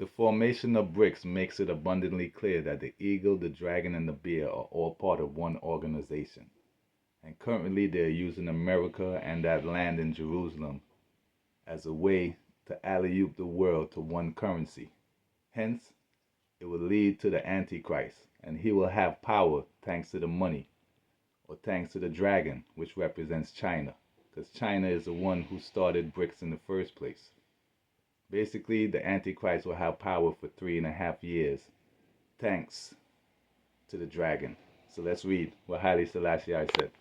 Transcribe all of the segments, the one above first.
The formation of BRICS makes it abundantly clear that the eagle, the dragon, and the bear are all part of one organization. And currently they are using America and that land in Jerusalem as a way to alley-oop the world to one currency. Hence, it will lead to the Antichrist, and he will have power thanks to the money, or thanks to the dragon, which represents China, because China is the one who started BRICS in the first place. Basically, the Antichrist will have power for 3.5 years, thanks to the dragon. So let's read what Haile Selassie said.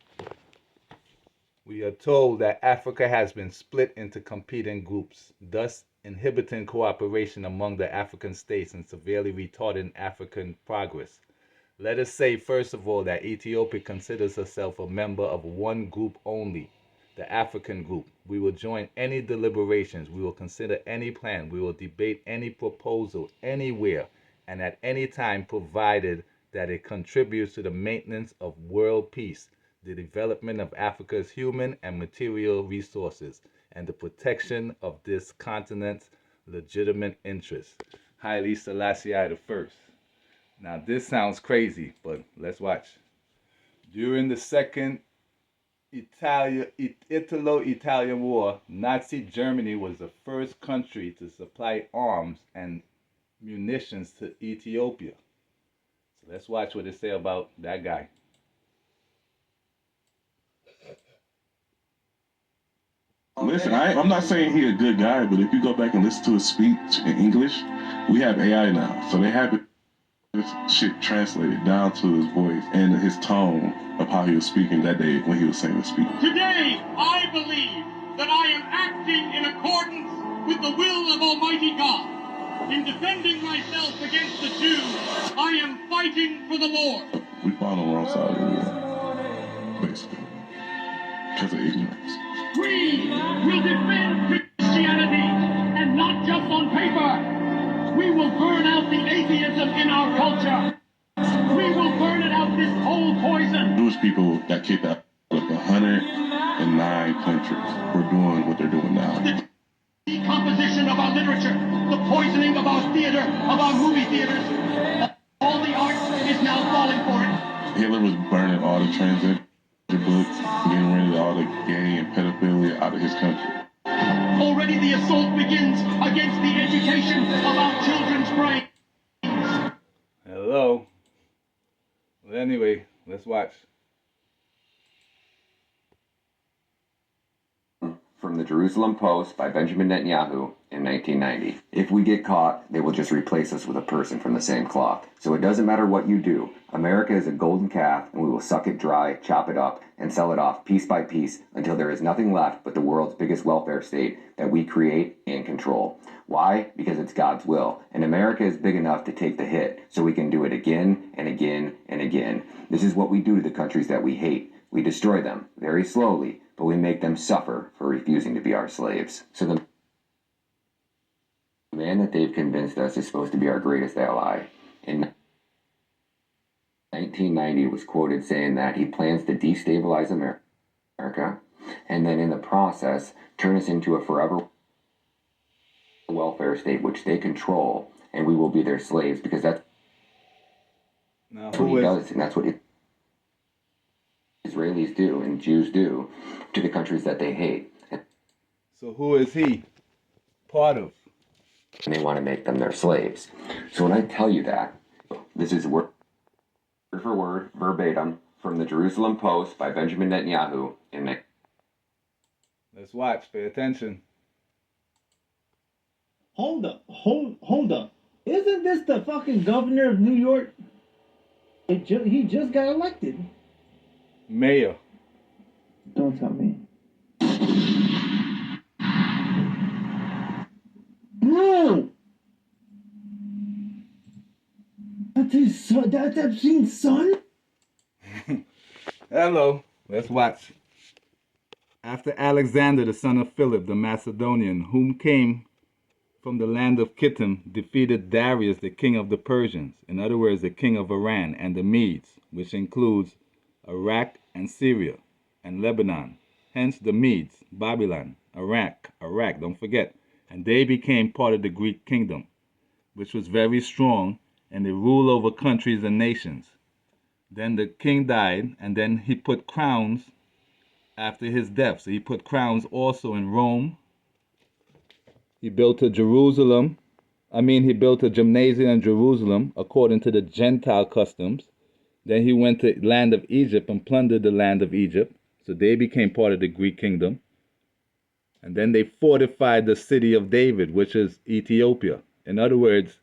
We are told that Africa has been split into competing groups, thus inhibiting cooperation among the African states and severely retarding African progress. Let us say, first of all, that Ethiopia considers herself a member of one group only, the African group. We will join any deliberations, we will consider any plan, we will debate any proposal anywhere and at any time, provided that it contributes to the maintenance of world peace, the development of Africa's human and material resources, and the protection of this continent's legitimate interests. Haile Selassie I. Now this sounds crazy, but let's watch. During the Second Italo-Italian War, Nazi Germany was the first country to supply arms and munitions to Ethiopia. So let's watch what they say about that guy. Listen, I'm not saying he a good guy, but if you go back and listen to his speech in English, we have AI now, so they have this shit translated down to his voice and his tone of how he was speaking that day when he was saying the speech. Today, I believe that I am acting in accordance with the will of Almighty God. In defending myself against the Jews, I am fighting for the Lord. We fought on the wrong side of the war, basically, because of ignorance. We will defend Christianity, and not just on paper. We will burn out the atheism in our culture. We will burn it out, this whole poison. Jewish people got kicked out of 109 countries for doing what they're doing now. The decomposition of our literature, the poisoning of our theater, of our movie theaters, all the art is now falling for it. Hitler was burning all the transgender books, getting rid of all the gay and pedophilia out of his country. Already the assault begins against the education of our children's brains. Hello. Well, anyway, let's watch. From the Jerusalem Post by Benjamin Netanyahu in 1990. If we get caught, they will just replace us with a person from the same cloth. So it doesn't matter what you do. America is a golden calf, and we will suck it dry, chop it up, and sell it off piece by piece until there is nothing left but the world's biggest welfare state that we create and control. Why? Because it's God's will. And America is big enough to take the hit, so we can do it again and again and again. This is what we do to the countries that we hate. We destroy them, very slowly, but we make them suffer for refusing to be our slaves. So the man that they've convinced us is supposed to be our greatest ally. In 1990 was quoted saying that he plans to destabilize America and then in the process turn us into a forever welfare state which they control, and we will be their slaves, because that's what he does, and that's what Israelis do and Jews do to the countries that they hate. So who is he part of? And they want to make them their slaves. So when I tell you that, this is word for word, verbatim, from the Jerusalem Post by Benjamin Netanyahu in the... Let's watch. Pay attention. Hold up. Isn't this the fucking governor of New York? He just got elected. Mayor. Don't tell me. Bro! That's his son. That's Epstein's son? Hello. Let's watch. After Alexander, the son of Philip the Macedonian, whom came from the land of Kittim, defeated Darius, the king of the Persians, in other words, the king of Iran, and the Medes, which includes Iraq and Syria and Lebanon. Hence the Medes, Babylon, Iraq, don't forget. And they became part of the Greek kingdom. which was very strong, and they ruled over countries and nations. Then the king died, and then he put crowns after his death. So he put crowns also in Rome. He built a Jerusalem. He built a gymnasium in Jerusalem according to the Gentile customs. Then he went to the land of Egypt and plundered the land of Egypt. So they became part of the Greek kingdom. And then they fortified the city of David, which is Ethiopia. In other words,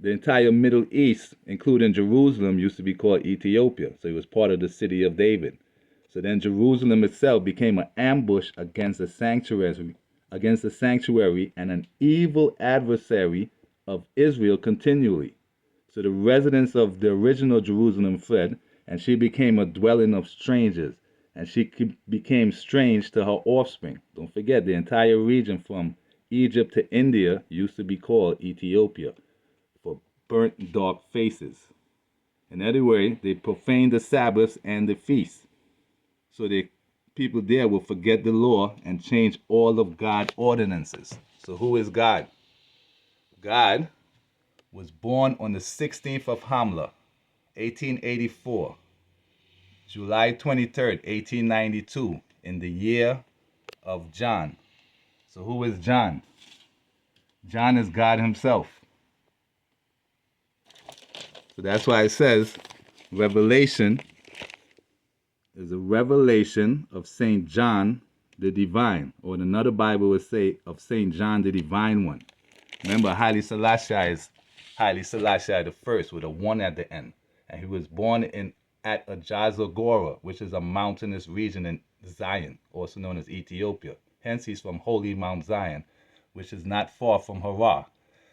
the entire Middle East, including Jerusalem, used to be called Ethiopia. So it was part of the city of David. So then Jerusalem itself became an ambush against the sanctuary and an evil adversary of Israel continually. So the residents of the original Jerusalem fled, and she became a dwelling of strangers, and she became strange to her offspring. Don't forget, the entire region from Egypt to India used to be called Ethiopia, for burnt dark faces. In other words, they profaned the Sabbaths and the feasts. So the people there will forget the law and change all of God's ordinances. So who is God? God was born on the 16th of Hamla, 1884, July 23rd, 1892, in the year of John. So who is John? John is God himself. So that's why it says Revelation is a revelation of St. John the Divine, or in another Bible would say of St. John the Divine One. Remember, Haile Selassie is Haile Selassie the first with a one at the end. And he was born at Ajazagora, which is a mountainous region in Zion, also known as Ethiopia. Hence, he's from Holy Mount Zion, which is not far from Harar.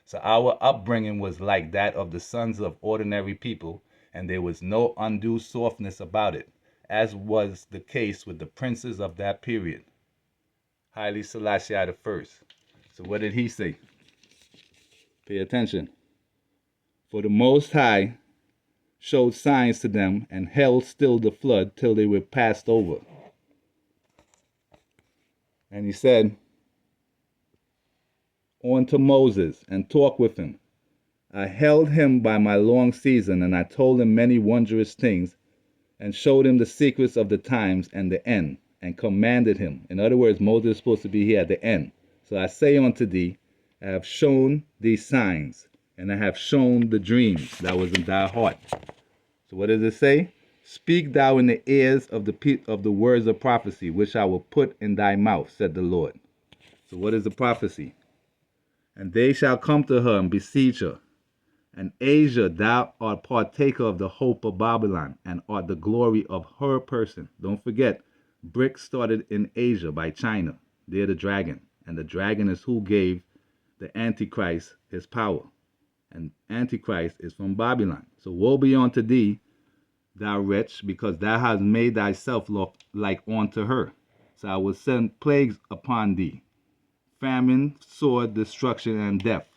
So our upbringing was like that of the sons of ordinary people, and there was no undue softness about it, as was the case with the princes of that period. Haile Selassie I. So what did he say? Pay attention. For the Most High showed signs to them and held still the flood till they were passed over. And he said, on to Moses and talked with him. I held him by my long season, and I told him many wondrous things, and showed him the secrets of the times and the end, and commanded him. In other words, Moses is supposed to be here at the end. So I say unto thee, I have shown thee signs, and I have shown the dreams that was in thy heart. So what does it say? Speak thou in the ears of the words of prophecy, which I will put in thy mouth, said the Lord. So what is the prophecy? And they shall come to her and besiege her. And Asia, thou art partaker of the hope of Babylon, and art the glory of her person. Don't forget, BRIC started in Asia by China. They're the dragon. And the dragon is who gave the Antichrist his power. And Antichrist is from Babylon. So woe be unto thee, thou wretch, because thou hast made thyself look like unto her. So I will send plagues upon thee, famine, sword, destruction, and death.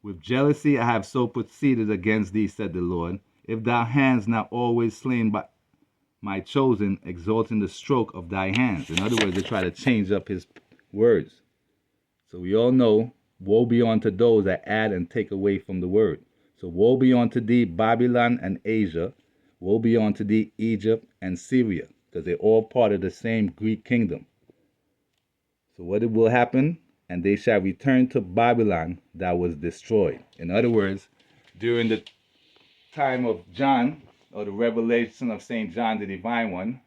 With jealousy I have so proceeded against thee, said the Lord. If thou hands not always slain by my chosen, exalting the stroke of thy hands. In other words, they try to change up his words. So we all know, woe be unto those that add and take away from the word. So woe be unto thee, Babylon and Asia. Woe be unto thee, Egypt and Syria, because they're all part of the same Greek kingdom. So what will happen? And they shall return to Babylon that was destroyed. In other words, during the time of John, or the revelation of St. John the Divine One,